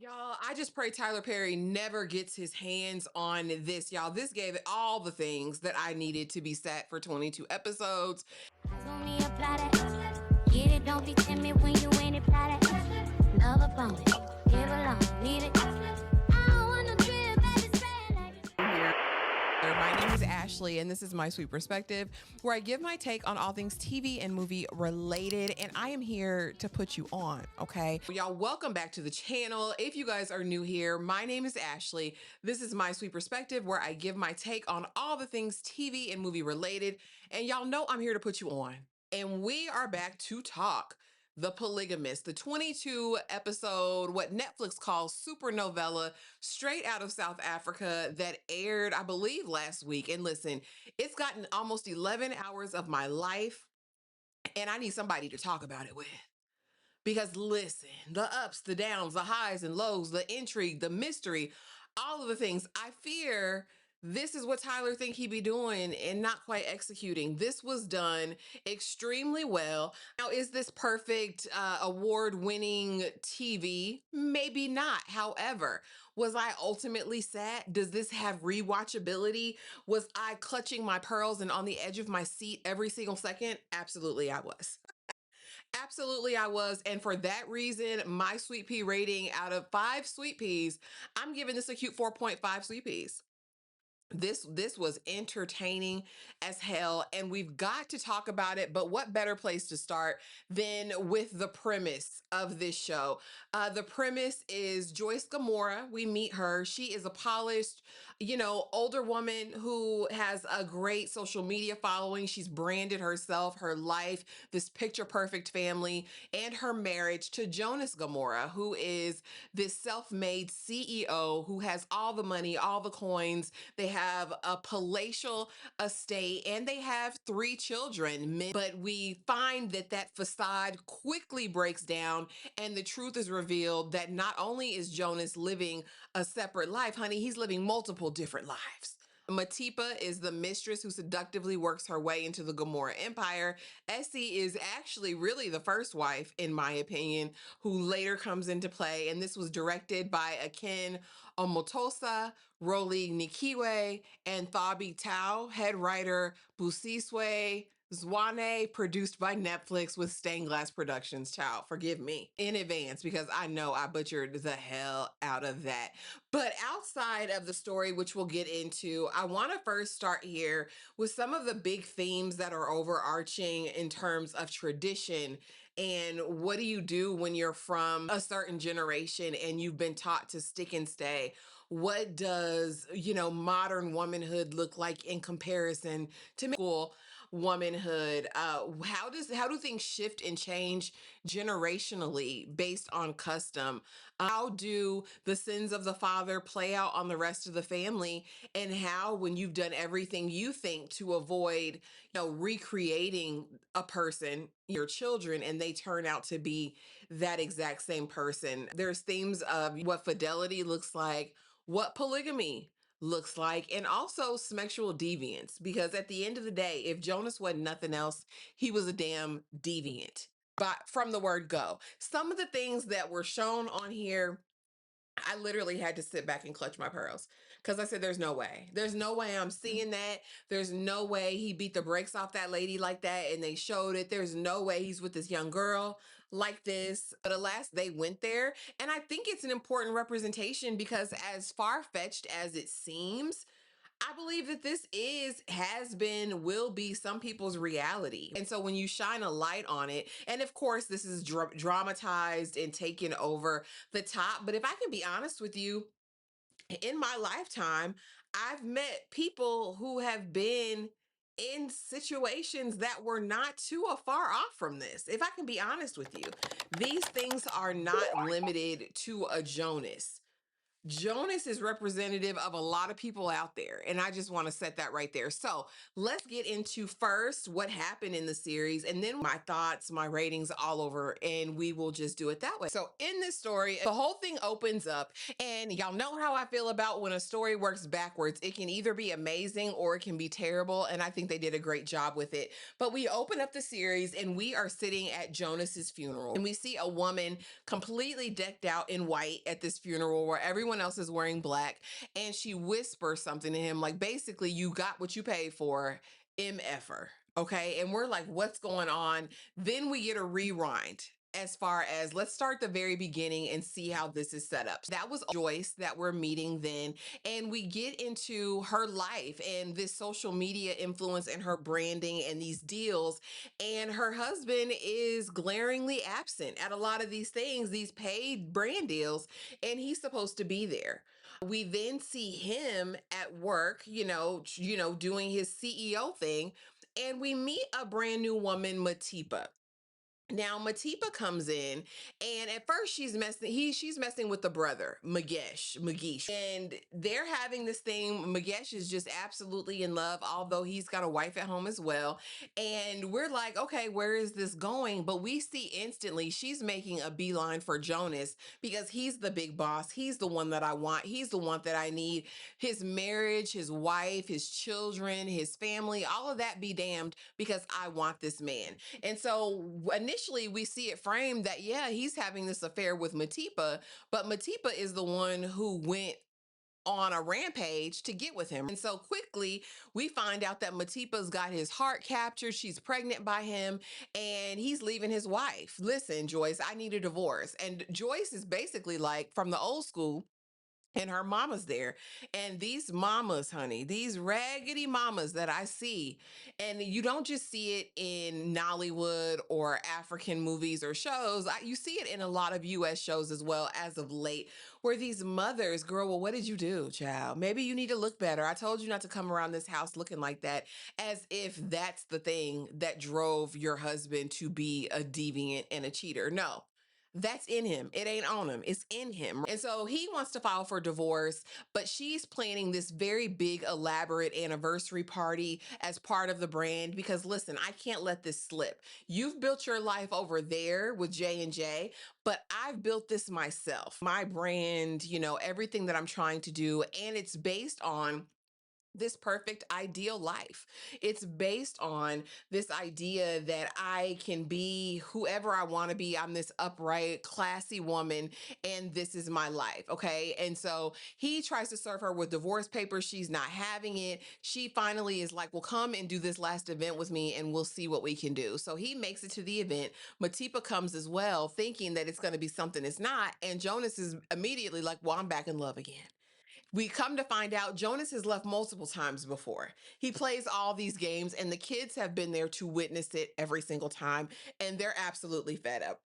Y'all, I just pray Tyler Perry never gets his hands on this, y'all. This gave it all the things that I needed to be set for 22 episodes. Only apply that. Get it, don't be timid when you ain't apply that. Love a bone, give along, need it. I don't want no trip, baby, spend like My name is Ashley, and this is My Sweet Perspective, where I give my take on all things TV and movie related, and I am here to put you on, okay? Y'all, welcome back to the channel. If you guys are new here, my name is Ashley. This is My Sweet Perspective, where I give my take on all the things TV and movie related, and y'all know I'm here to put you on. And we are back to talk The Polygamist, the 22 episode, what Netflix calls supernovela, straight out of South Africa, that aired, I believe, last week. And listen, it's gotten almost 11 hours of my life, and I need somebody to talk about it with. Because listen, the ups, the downs, the highs and lows, the intrigue, the mystery, all of the things. I fear this is what Tyler think he be doing and not quite executing. This was done extremely well. Now, is this perfect award-winning TV? Maybe not. However, was I ultimately sad? Does this have rewatchability? Was I clutching my pearls and on the edge of my seat every single second? Absolutely, I was. Absolutely, I was. And for that reason, my sweet pea rating out of 5 sweet peas, I'm giving this a cute 4.5 sweet peas. This was entertaining as hell, and we've got to talk about it. But what better place to start than with the premise of this show? The premise is Joyce Gamora. We meet her. She is a polished, older woman who has a great social media following. She's branded herself, her life, this picture perfect family, and her marriage to Jonas Gamora, who is this self-made CEO who has all the money, all the coins. They have a palatial estate, and they have 3 children. But we find that that facade quickly breaks down, and the truth is revealed that not only is Jonas living a separate life, honey, he's living multiple different lives. Matipa is the mistress who seductively works her way into the Gamora Empire. Essie is actually really the first wife, in my opinion, who later comes into play. And this was directed by Akin Omotosa, Roli Nikiwe, and Thabi Tao, head writer Busiswe Zwane, produced by Netflix with Stained Glass Productions. Child, forgive me in advance because I know I butchered the hell out of that. But outside of the story, which we'll get into, I want to first start here with some of the big themes that are overarching in terms of tradition. And what do you do when you're from a certain generation and you've been taught to stick and stay? What does, modern womanhood look like in comparison to school womanhood? How do things shift and change generationally based on custom? How do the sins of the father play out on the rest of the family? And how, when you've done everything you think to avoid, recreating a person, your children, and they turn out to be that exact same person? There's themes of what fidelity looks like, what polygamy looks like, and also sexual deviance. Because at the end of the day, if Jonas wasn't nothing else, he was a damn deviant. But from the word go, some of the things that were shown on here, I literally had to sit back and clutch my pearls because I said, there's no way. There's no way I'm seeing that. There's no way he beat the brakes off that lady like that and they showed it. There's no way he's with this young girl like this. But alas, they went there. And I think it's an important representation because, as far fetched as it seems, I believe that this has been, will be some people's reality. And so when you shine a light on it, and of course, this is dramatized and taken over the top. But if I can be honest with you, in my lifetime, I've met people who have been in situations that were not too far off from this. If I can be honest with you, these things are not limited to a Jonas. Jonas is representative of a lot of people out there. And I just want to set that right there. So let's get into first what happened in the series and then my thoughts, my ratings all over, and we will just do it that way. So in this story, the whole thing opens up, and y'all know how I feel about when a story works backwards. It can either be amazing or it can be terrible. And I think they did a great job with it. But we open up the series and we are sitting at Jonas's funeral, and we see a woman completely decked out in white at this funeral where everyone else is wearing black, and she whispers something to him like, basically, you got what you paid for, mf'er. Okay, and we're like, what's going on? Then we get a rewind as far as, let's start the very beginning and see how this is set up. That was Joyce that we're meeting then, and we get into her life and this social media influence and her branding and these deals, and her husband is glaringly absent at a lot of these things, these paid brand deals, and he's supposed to be there. We then see him at work, doing his CEO thing, and we meet a brand new woman, Matipa. Now Matipa comes in, and at first she's messing with the brother, Magesh, and they're having this thing. Magesh is just absolutely in love, although he's got a wife at home as well. And we're like, okay, where is this going? But we see instantly she's making a beeline for Jonas because he's the big boss. He's the one that I want. He's the one that I need. His marriage, his wife, his children, his family, all of that be damned, because I want this man. And so initially we see it framed that, yeah, he's having this affair with Matipa, but Matipa is the one who went on a rampage to get with him. And so quickly we find out that Matipa's got his heart captured. She's pregnant by him, and he's leaving his wife. Listen, Joyce, I need a divorce. And Joyce is basically like from the old school, and her mama's there. And these mamas, honey, these raggedy mamas that I see, and you don't just see it in Nollywood or African movies or shows. You see it in a lot of US shows as well as of late, where these mothers, girl, well, what did you do, child? Maybe you need to look better. I told you not to come around this house looking like that, as if that's the thing that drove your husband to be a deviant and a cheater. No, that's in him. It ain't on him. It's in him. And so he wants to file for divorce, but she's planning this very big, elaborate anniversary party as part of the brand because, listen, I can't let this slip. You've built your life over there with J&J, but I've built this myself. My brand, everything that I'm trying to do, and it's based on this perfect ideal life. It's based on this idea that I can be whoever I want to be. I'm this upright, classy woman, and this is my life. Okay. And so he tries to serve her with divorce papers. She's not having it. She finally is like, well, come and do this last event with me and we'll see what we can do. So he makes it to the event. Matipa comes as well, thinking that it's going to be something it's not. And Jonas is immediately like, well, I'm back in love again. We come to find out Jonas has left multiple times before. He plays all these games, and the kids have been there to witness it every single time, and they're absolutely fed up.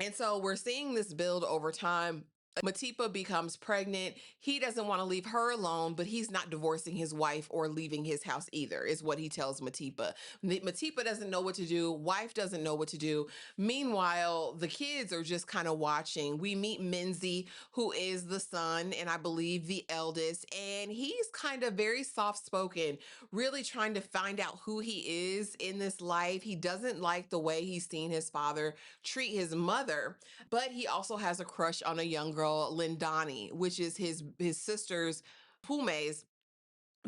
And so we're seeing this build over time. Matipa becomes pregnant. He doesn't want to leave her alone, but he's not divorcing his wife or leaving his house either, is what he tells Matipa. Matipa doesn't know what to do. Wife doesn't know what to do. Meanwhile, the kids are just kind of watching. We meet Menzie, who is the son, and I believe the eldest, and he's kind of very soft-spoken, really trying to find out who he is in this life. He doesn't like the way he's seen his father treat his mother, but he also has a crush on a young girl, Lindani, which is his sister's, Pume's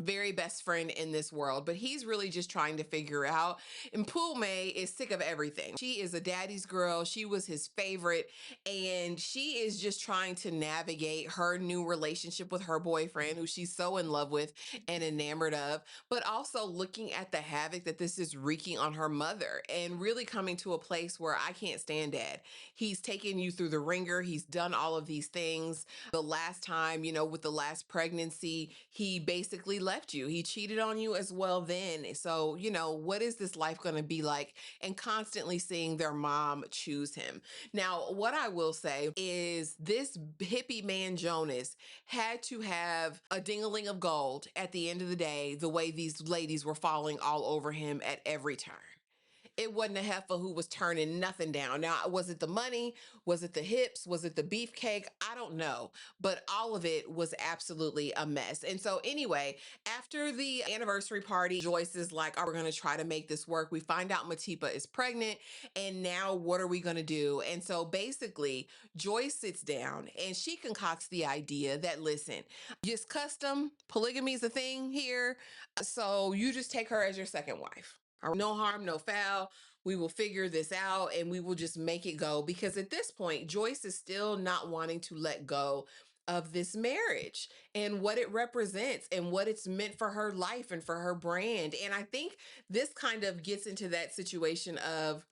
very best friend in this world, but he's really just trying to figure out. And Pume is sick of everything. She is a daddy's girl. She was his favorite, and she is just trying to navigate her new relationship with her boyfriend, who she's so in love with and enamored of, but also looking at the havoc that this is wreaking on her mother, and really coming to a place where I can't stand dad. He's taken you through the ringer. He's done all of these things. The last time, with the last pregnancy, he basically left you. He cheated on you as well then. So, what is this life going to be like? And constantly seeing their mom choose him. Now, what I will say is this hippie man Jonas had to have a ding-a-ling of gold at the end of the day, the way these ladies were falling all over him at every turn. It wasn't a heifer who was turning nothing down. Now, was it the money? Was it the hips? Was it the beefcake? I don't know. But all of it was absolutely a mess. And so, anyway, after the anniversary party, Joyce is like, oh, we're going to try to make this work. We find out Matipa is pregnant. And now, what are we going to do? And so, basically, Joyce sits down and she concocts the idea that, listen, just custom polygamy is a thing here. So, you just take her as your second wife. No harm, no foul. We will figure this out and we will just make it go. Because at this point, Joyce is still not wanting to let go of this marriage and what it represents and what it's meant for her life and for her brand. And I think this kind of gets into that situation of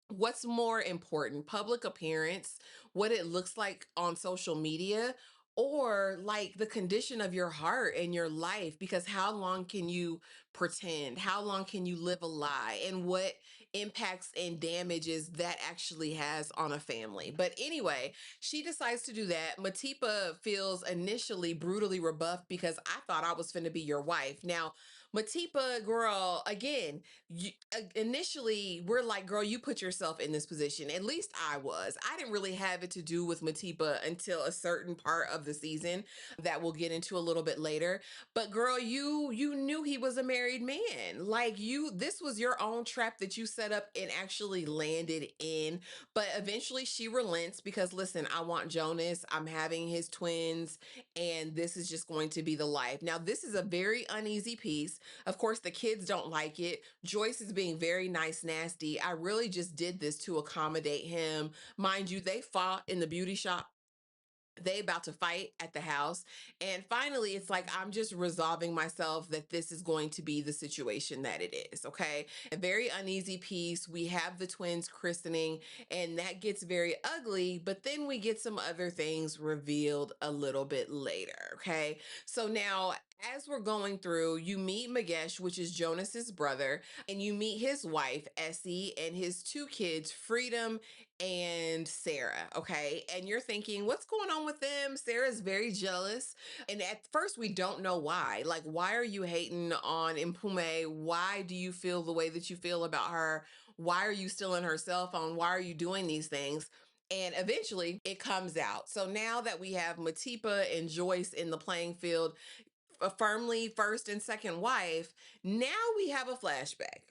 what's more important, public appearance, what it looks like on social media, or like the condition of your heart and your life? Because how long can you pretend? How long can you live a lie? And what impacts and damages that actually has on a family? But anyway, she decides to do that. Matipa feels initially brutally rebuffed because I thought I was finna be your wife. Now, Matipa, girl, again, initially we're like, girl, you put yourself in this position. At least I was. I didn't really have it to do with Matipa until a certain part of the season that we'll get into a little bit later. But girl, you knew he was a married man. Like, this was your own trap that you set up and actually landed in. But eventually she relents because, listen, I want Jonas. I'm having his twins, and this is just going to be the life. Now, this is a very uneasy piece. Of course, the kids don't like it. Joyce is being very nice, nasty. I really just did this to accommodate him. Mind you, they fought in the beauty shop. They about to fight at the house. And finally, it's like, I'm just resolving myself that this is going to be the situation that it is. Okay. A very uneasy piece. We have the twins christening, and that gets very ugly. But then we get some other things revealed a little bit later. Okay. So now, as we're going through, you meet Magesh, which is Jonas's brother, and you meet his wife, Essie, and his two kids, Freedom and Sarah. Okay. And you're thinking, what's going on with them? Sarah's very jealous. And at first, we don't know why. Like, why are you hating on Impume? Why do you feel the way that you feel about her? Why are you still in her cell phone? Why are you doing these things? And eventually it comes out. So now that we have Matipa and Joyce in the playing field, a firmly first and second wife, now we have a flashback.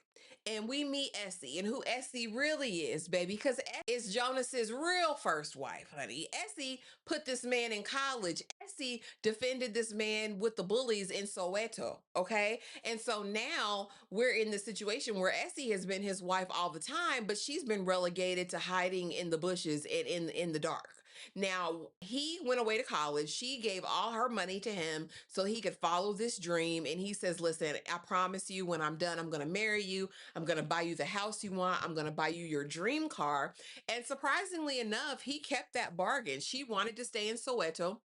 And we meet Essie and who Essie really is, baby, because Essie is Jonas's real first wife, honey. Essie put this man in college. Essie defended this man with the bullies in Soweto, okay? And so now we're in the situation where Essie has been his wife all the time, but she's been relegated to hiding in the bushes and in the dark. Now, he went away to college. She gave all her money to him so he could follow this dream. And he says, listen, I promise you, when I'm done, I'm going to marry you. I'm going to buy you the house you want. I'm going to buy you your dream car. And surprisingly enough, he kept that bargain. She wanted to stay in Soweto.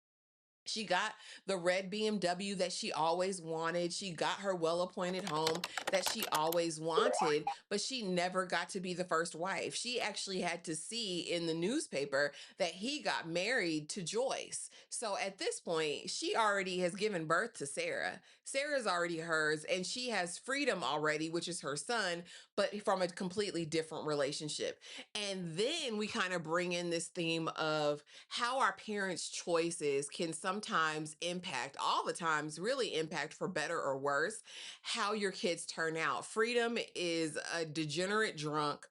She got the red BMW that she always wanted. She got her well appointed home that she always wanted, but she never got to be the first wife. She actually had to see in the newspaper that he got married to Joyce. So at this point, she already has given birth to Sarah. Sarah's already hers, and she has Freedom already, which is her son, but from a completely different relationship. And then we kind of bring in this theme of how our parents' choices can sometimes impact, all the times, really impact for better or worse, how your kids turn out. Freedom is a degenerate drunk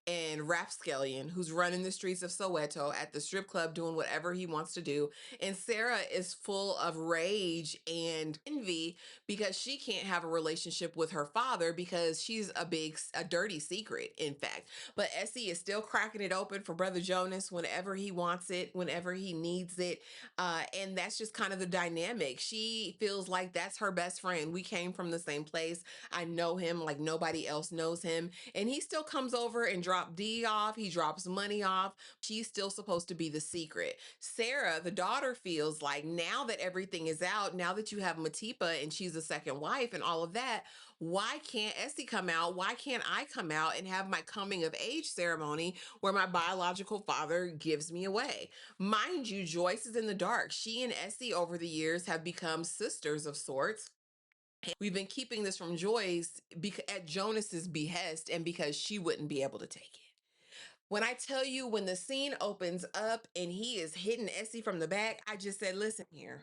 and rapscallion who's running the streets of Soweto at the strip club doing whatever he wants to do. And Sarah is full of rage and envy because she can't have a relationship with her father because she's a dirty secret, in fact. But Essie is still cracking it open for Brother Jonas whenever he wants it, whenever he needs it. And that's just kind of the dynamic. She feels like that's her best friend. We came from the same place. I know him like nobody else knows him. And he still comes over and drop D off. He drops money off. She's still supposed to be the secret. Sarah, the daughter, feels like now that everything is out, now that you have Matipa and she's a second wife and all of that, why can't Essie come out? Why can't I come out and have my coming of age ceremony where my biological father gives me away? Mind you, Joyce is in the dark. She and Essie over the years have become sisters of sorts. We've been keeping this from Joyce at Jonas's behest and because she wouldn't be able to take it. When I tell you, when the scene opens up and he is hitting Essie from the back, I just said, listen here.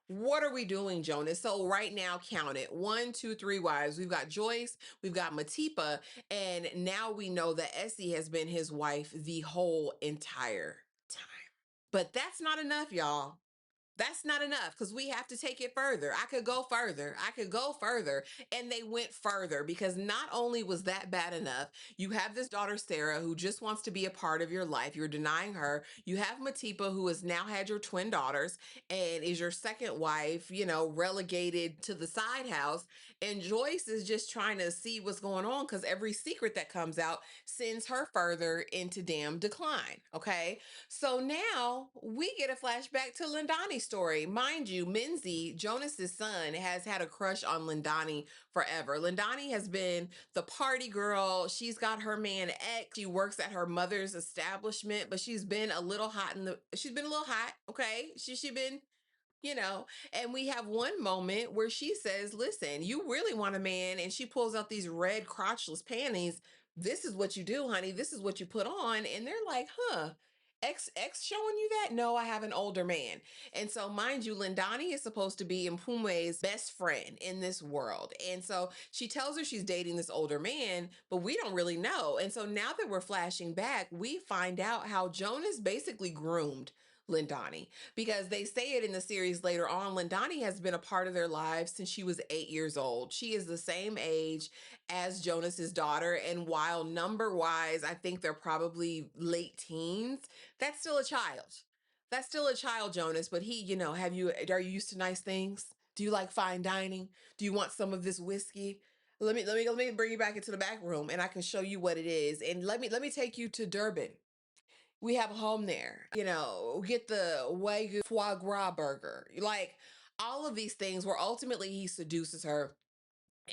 What are we doing, Jonas? So right now, count it. 1, 2, 3 wives. We've got Joyce, we've got Matipa, and now we know that Essie has been his wife the whole entire time. But that's not enough, y'all. That's not enough because we have to take it further. I could go further. I could go further. And they went further because not only was that bad enough, you have this daughter, Sarah, who just wants to be a part of your life. You're denying her. You have Matipa, who has now had your twin daughters and is your second wife, relegated to the side house. And Joyce is just trying to see what's going on because every secret that comes out sends her further into damn decline. Okay. So now we get a flashback to Lindani's story. Mind you, Minzy, Jonas's son, has had a crush on Lindani forever. Lindani has been the party girl. She's got her man X. She works at her mother's establishment, but she's been a little hot she's been a little hot, okay? She been and we have one moment where she says, listen, you really want a man, and she pulls out these red crotchless panties. This is what you do, honey. This is what you put on. And they're like, huh, X showing you that? No, I have an older man. And so, mind you, Lindani is supposed to be Mpume's best friend in this world. And so she tells her she's dating this older man, but we don't really know. And so now that we're flashing back, we find out how Jonas basically groomed Lindani, because they say it in the series later on. Lindani has been a part of their lives since she was 8 years old. She is the same age as Jonas's daughter. And while number wise, I think they're probably late teens, that's still a child. That's still a child, Jonas. But he, are you used to nice things? Do you like fine dining? Do you want some of this whiskey? Let me bring you back into the back room and I can show you what it is. And let me take you to Durban. We have a home there. Get the Wagyu foie gras burger. Like all of these things where ultimately he seduces her.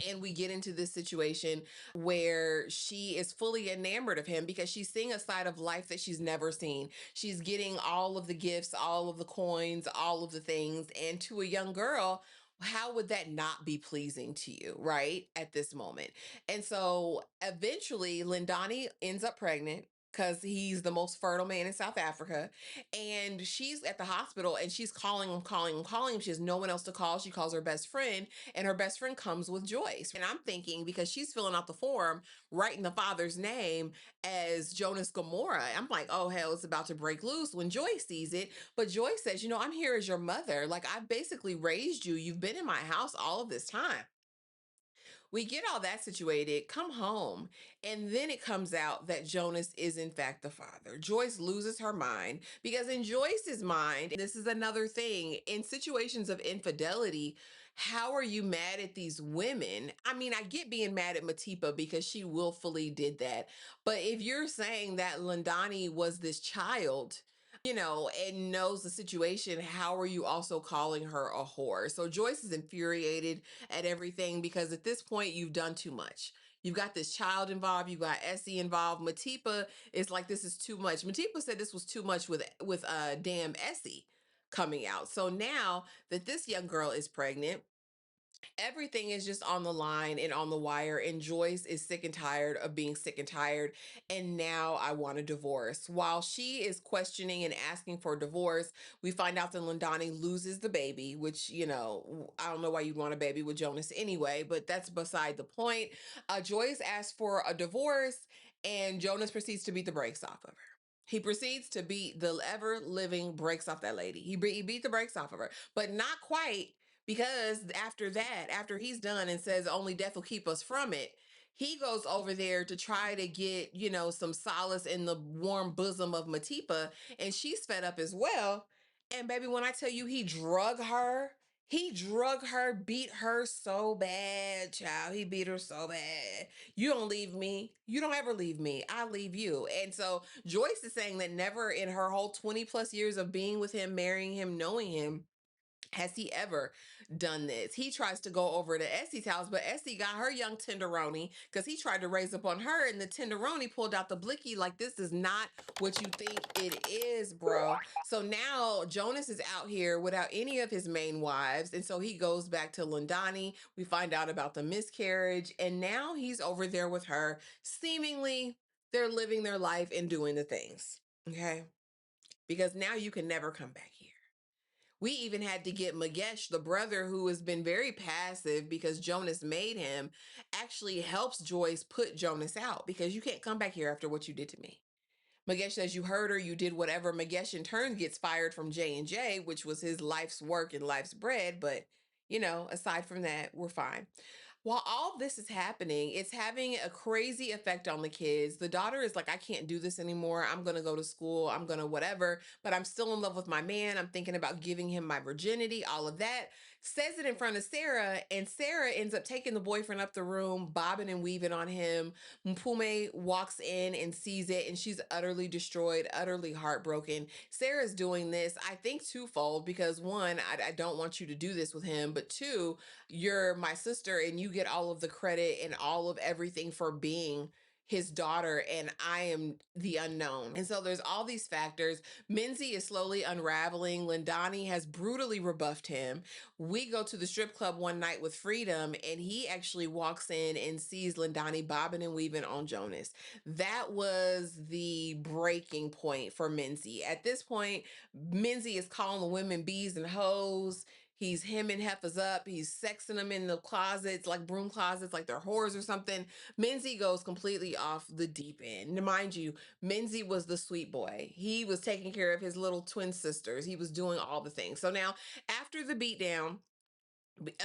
And we get into this situation where she is fully enamored of him because she's seeing a side of life that she's never seen. She's getting all of the gifts, all of the coins, all of the things. And to a young girl, how would that not be pleasing to you, right? At this moment. And so eventually, Lindani ends up pregnant because he's the most fertile man in South Africa. And she's at the hospital and she's calling him, calling him, calling him. She has no one else to call. She calls her best friend, and her best friend comes with Joyce. And I'm thinking, because she's filling out the form, writing the father's name as Jonas Gomorrah, I'm like, oh, hell, it's about to break loose when Joyce sees it. But Joyce says, I'm here as your mother. Like, I've basically raised you. You've been in my house all of this time. We get all that situated, come home, and then it comes out that Jonas is in fact the father. Joyce loses her mind because in Joyce's mind, this is another thing, in situations of infidelity, how are you mad at these women? I mean, I get being mad at Matipa because she willfully did that. But if you're saying that Lindani was this child, and knows the situation, how are you also calling her a whore? So Joyce is infuriated at everything because at this point you've done too much. You've got this child involved, you got Essie involved. Matipa is like, this is too much. Matipa said this was too much with damn Essie coming out. So now that this young girl is pregnant, everything is just on the line and on the wire, and Joyce is sick and tired of being sick and tired, and now I want a divorce. While she is questioning and asking for a divorce, we find out that Lindani loses the baby, which I don't know why you'd want a baby with Jonas anyway, but that's beside the point. Joyce asks for a divorce, and Jonas proceeds to beat the brakes off of her. He proceeds to beat the ever living brakes off that lady. He beat the brakes off of her, but not quite, because after that, after he's done and says only death will keep us from it, he goes over there to try to get, some solace in the warm bosom of Matipa, and she's fed up as well. And baby, when I tell you he drug her, beat her so bad, child. He beat her so bad. You don't leave me. You don't ever leave me. I leave you. And so Joyce is saying that never in her whole 20 plus years of being with him, marrying him, knowing him, Has he ever done this? He tries to go over to Essie's house, but Essie got her young tenderoni because he tried to raise up on her, and the tenderoni pulled out the blicky like, this is not what you think it is, bro. So now Jonas is out here without any of his main wives, and so he goes back to Lindani. We find out about the miscarriage, and now he's over there with her. Seemingly, they're living their life and doing the things, okay? Because now you can never come back here. We even had to get Magesh, the brother who has been very passive because Jonas made him, actually helps Joyce put Jonas out because you can't come back here after what you did to me. Magesh says you hurt her, you did whatever. Magesh in turn gets fired from J&J, which was his life's work and life's bread. But, aside from that, we're fine. While all this is happening, it's having a crazy effect on the kids. The daughter is like, I can't do this anymore. I'm going to go to school. I'm going to whatever, but I'm still in love with my man. I'm thinking about giving him my virginity, all of that. Says it in front of Sarah, and Sarah ends up taking the boyfriend up the room, bobbing and weaving on him. Mpume walks in and sees it, and she's utterly destroyed, utterly heartbroken. Sarah's doing this, I think, twofold because one, I don't want you to do this with him, but two, you're my sister and you get all of the credit and all of everything for being his daughter, and I am the unknown. And so there's all these factors. Minzy is slowly unraveling. Lindani has brutally rebuffed him. We go to the strip club one night with Freedom, and he actually walks in and sees Lindani bobbing and weaving on Jonas. That was the breaking point for Minzy. At this point, Minzy is calling the women bees and hoes. He's hemming heifers up. He's sexing them in the closets, like broom closets, like they're whores or something. Minzy goes completely off the deep end. Now, mind you, Minzy was the sweet boy. He was taking care of his little twin sisters. He was doing all the things. So now, after the beatdown,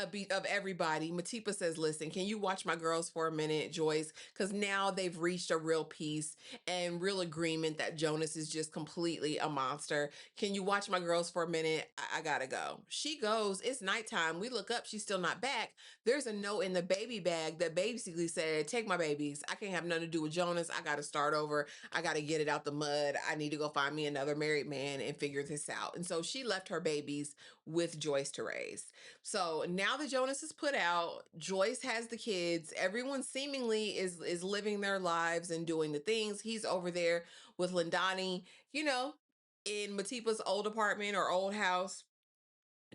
a beat of everybody, Matipa says, listen, can you watch my girls for a minute, Joyce? Because now they've reached a real peace and real agreement that Jonas is just completely a monster. Can you watch my girls for a minute? I gotta go. She goes, it's nighttime. We look up, she's still not back. There's a note in the baby bag that basically said, take my babies. I can't have nothing to do with Jonas. I gotta start over. I gotta get it out the mud. I need to go find me another married man and figure this out. And so she left her babies with Joyce to raise. So now that Jonas is put out, Joyce has the kids. Everyone seemingly is living their lives and doing the things. He's over there with Lindani, in Matipa's old apartment or old house,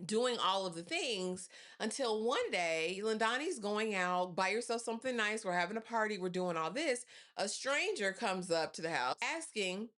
doing all of the things until one day Lindani's going out, buy yourself something nice. We're having a party. We're doing all this. A stranger comes up to the house asking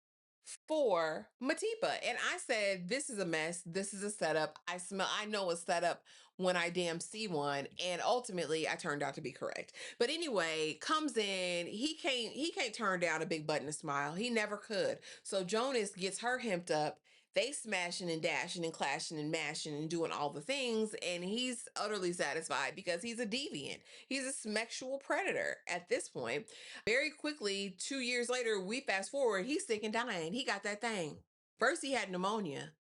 for Matipa. And I said, this is a mess. This is a setup. I know a setup when I damn see one. And ultimately I turned out to be correct. But anyway, comes in, he can't turn down a big button to smile. He never could. So Jonas gets her hemped up. They smashing and dashing and clashing and mashing and doing all the things. And he's utterly satisfied because he's a deviant. He's a sexual predator at this point. Very quickly, 2 years later, we fast forward, he's sick and dying. He got that thing. First, he had pneumonia,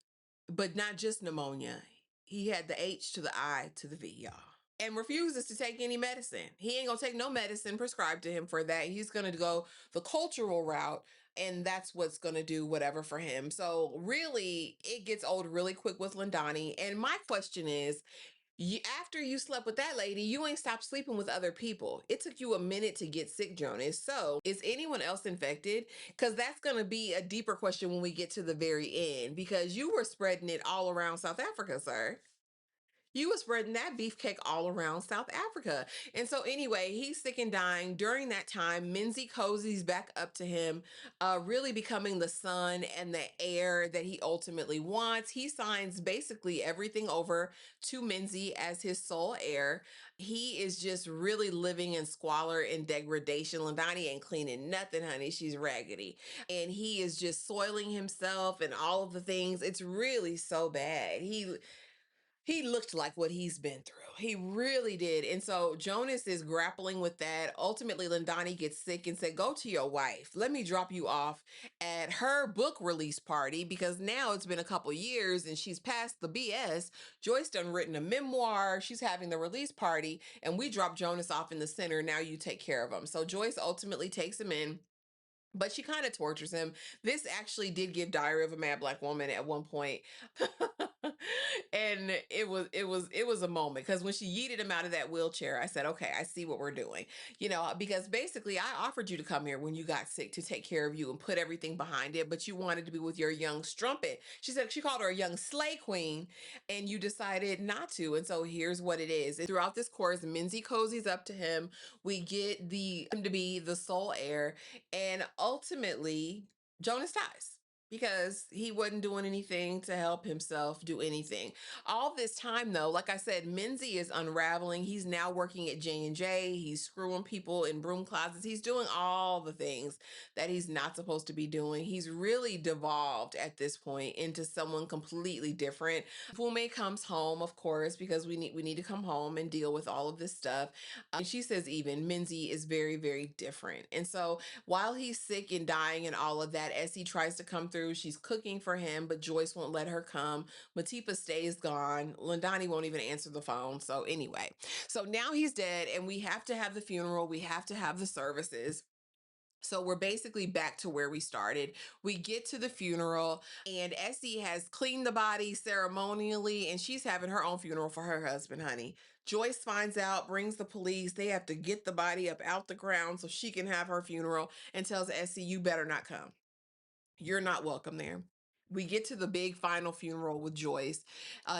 but not just pneumonia. He had the H to the I to the V, y'all. And refuses to take any medicine. He ain't gonna take no medicine prescribed to him for that. He's gonna go the cultural route, and that's what's gonna do whatever for him. So really, it gets old really quick with Lindani. And my question is, after you slept with that lady, you ain't stopped sleeping with other people. It took you a minute to get sick, Jonas. So is anyone else infected? Because that's going to be a deeper question when we get to the very end, because you were spreading it all around South Africa, sir. You was spreading that beefcake all around South Africa. And so anyway, he's sick and dying. During that time, Minzy cozies back up to him, really becoming the son and the heir that he ultimately wants. He signs basically everything over to Minzy as his sole heir. He is just really living in squalor and degradation. Lindani ain't cleaning nothing, honey. She's raggedy. And he is just soiling himself and all of the things. It's really so bad. He looked like what he's been through. He really did. And so Jonas is grappling with that. Ultimately, Lindani gets sick and said, go to your wife. Let me drop you off at her book release party, because now it's been a couple years and she's past the BS. Joyce done written a memoir. She's having the release party, and we drop Jonas off in the center. Now you take care of him. So Joyce ultimately takes him in, but she kind of tortures him. This actually did give Diary of a Mad Black Woman at one point. And it was a moment, because when she yeeted him out of that wheelchair, I said, okay, I see what we're doing. Because basically I offered you to come here when you got sick to take care of you and put everything behind it, but you wanted to be with your young strumpet. She said she called her a young slay queen, and you decided not to. And so here's what it is. Throughout this course, Minzy cozies up to him. We get him to be the sole heir, and ultimately Jonas dies because he wasn't doing anything to help himself do anything. All this time, though, like I said, Minzy is unraveling. He's now working at J&J. He's screwing people in broom closets. He's doing all the things that he's not supposed to be doing. He's really devolved at this point into someone completely different. Fume comes home, of course, because we need to come home and deal with all of this stuff. And she says even Minzy is very, very different. And so while he's sick and dying and all of that, Essie tries to come through. She's cooking for him, but Joyce won't let her come. Matipa stays gone. Lindani won't even answer the phone. So anyway, so now he's dead, and we have to have the funeral. We have to have the services. So we're basically back to where we started. We get to the funeral, and Essie has cleaned the body ceremonially, and she's having her own funeral for her husband, honey. Joyce finds out, brings the police. They have to get the body up out the ground so she can have her funeral, and tells Essie, you better not come. You're not welcome there. We get to the big final funeral with Joyce.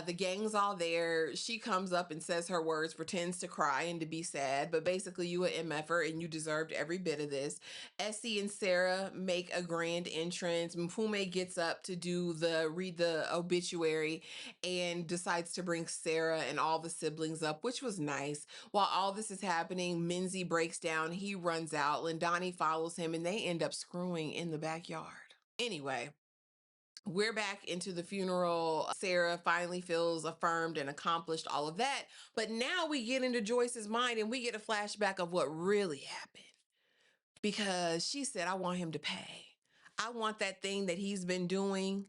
The gang's all there. She comes up and says her words, pretends to cry and to be sad, but basically you a MFer and you deserved every bit of this. Essie and Sarah make a grand entrance. Mfume gets up to read the obituary, and decides to bring Sarah and all the siblings up, which was nice. While all this is happening, Minzy breaks down. He runs out. Lindani follows him, and they end up screwing in the backyard. Anyway, we're back into the funeral. Sarah finally feels affirmed and accomplished, all of that. But now we get into Joyce's mind, and we get a flashback of what really happened. Because she said, I want him to pay. I want that thing that he's been doing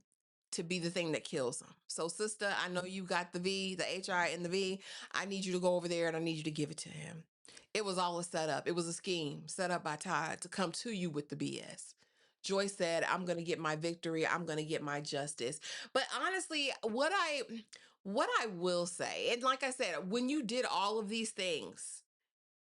to be the thing that kills him. So, sister, I know you got the V, the HI and the V. I need you to go over there, and I need you to give it to him. It was all a setup. It was a scheme set up by Todd to come to you with the BS. Joyce said, I'm going to get my victory. I'm going to get my justice. But honestly, what I will say, and like I said, when you did all of these things,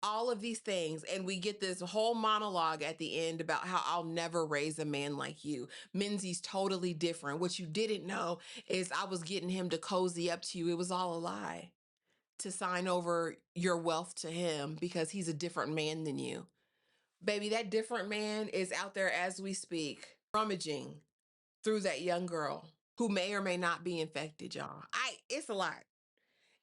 and we get this whole monologue at the end about how I'll never raise a man like you. Minzy's totally different. What you didn't know is I was getting him to cozy up to you. It was all a lie, to sign over your wealth to him because he's a different man than you. Baby, that different man is out there as we speak, rummaging through that young girl who may or may not be infected, y'all. It's a lot.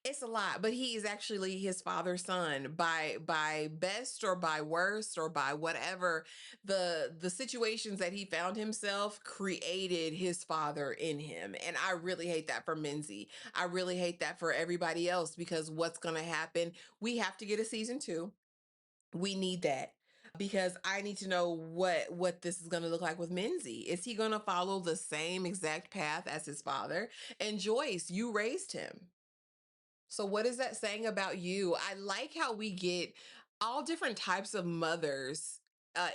It's a lot, but he is actually his father's son by best or by worst or by whatever. The situations that he found himself created his father in him. And I really hate that for Minzy. I really hate that for everybody else, because what's gonna happen? We have to get a season 2. We need that, because I need to know what this is going to look like with Minzy. Is he going to follow the same exact path as his father? And Joyce, you raised him. So what is that saying about you? I like how we get all different types of mothers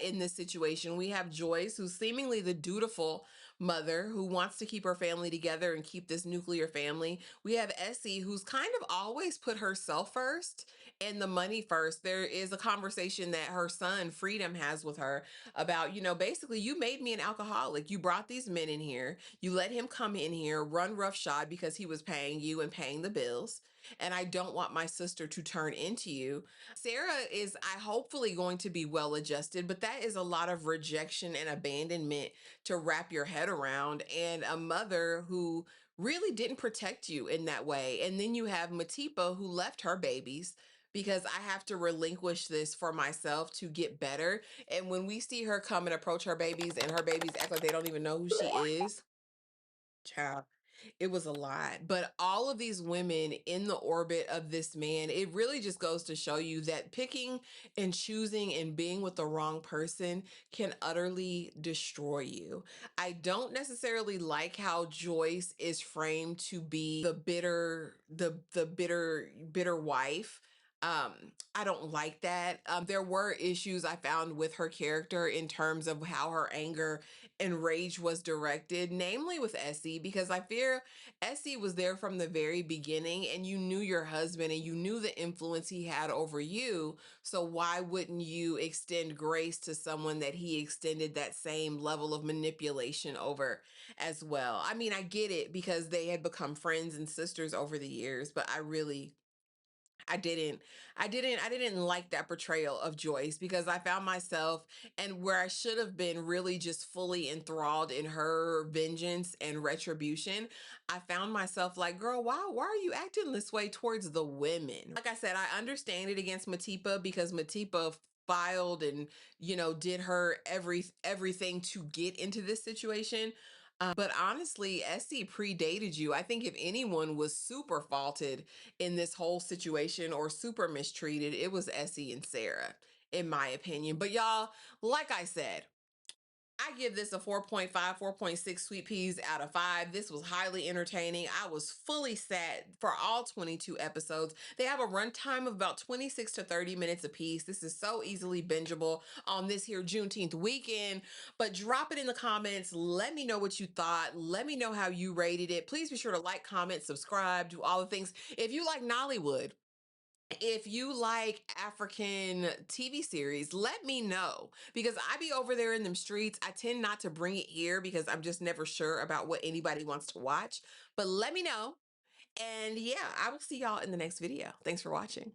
in this situation. We have Joyce, who's seemingly the dutiful mother who wants to keep her family together and keep this nuclear family. We have Essie, who's kind of always put herself first and the money first. There is a conversation that her son Freedom has with her about, basically, you made me an alcoholic. You brought these men in here. You let him come in here, run roughshod because he was paying you and paying the bills. And I don't want my sister to turn into you. Sarah is, I hopefully, going to be well adjusted, but that is a lot of rejection and abandonment to wrap your head around, and a mother who really didn't protect you in that way. And then you have Matipa, who left her babies because I have to relinquish this for myself to get better. And when we see her come and approach her babies, and her babies act like they don't even know who she is, child, it was a lot. But all of these women in the orbit of this man, it really just goes to show you that picking and choosing and being with the wrong person can utterly destroy you. I don't necessarily like how Joyce is framed to be the bitter wife. Um, I don't like that. There were issues I found with her character in terms of how her anger and rage was directed, namely with Essie, because I fear Essie was there from the very beginning and you knew your husband and you knew the influence he had over you. So why wouldn't you extend grace to someone that he extended that same level of manipulation over as well? I mean, I get it because they had become friends and sisters over the years, but I didn't. I didn't like that portrayal of Joyce because I found myself and where I should have been really just fully enthralled in her vengeance and retribution. I found myself like, girl, why are you acting this way towards the women? Like I said, I understand it against Matipa because Matipa filed and did her everything to get into this situation. But honestly, Essie predated you. I think if anyone was super faulted in this whole situation or super mistreated, it was Essie and Sarah, in my opinion. But y'all, like I said, I give this a 4.5, 4.6 sweet peas out of 5. This was highly entertaining. I was fully sat for all 22 episodes. They have a runtime of about 26 to 30 minutes apiece. This is so easily bingeable on this here Juneteenth weekend. But drop it in the comments. Let me know what you thought. Let me know how you rated it. Please be sure to like, comment, subscribe, do all the things. If you like Nollywood, if you like African TV series, let me know because I be over there in them streets. I tend not to bring it here because I'm just never sure about what anybody wants to watch. But let me know. And yeah, I will see y'all in the next video. Thanks for watching.